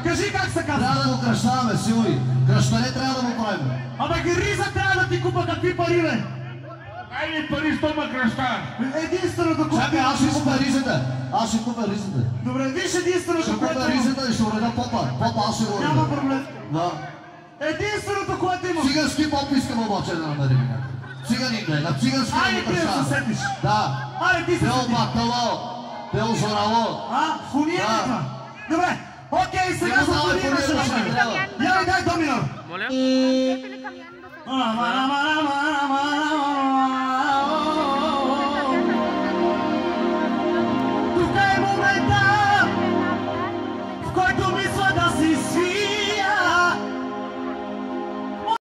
Кажи как се казва? Трябва да го кръщаваме, силни. Кръщане трябва да го правим. Абе Гриза трябва да ти купа какви пари, бе? Ай ми пари, що ме кръщаваш? Единственото, което... Чакай, аз ще купя ризата. Аз ще купя ризата. Добре, виж единственото, което... Ще купя ризата и ще уреда попа. Попа аз ще го уреда. Няма проблем. Да. Единственото, което има... Цигански поп искам обаче да намерим. Цигани, бе, на цигански да Айде, го ти да се кръщаваме. сетиш. Да. Айде, ти се Тел сетиш. батало. Тел зорало. Фуниерата. Добре. Окей, сега за фуниера ще направим. Я ми дай доминор. Моля?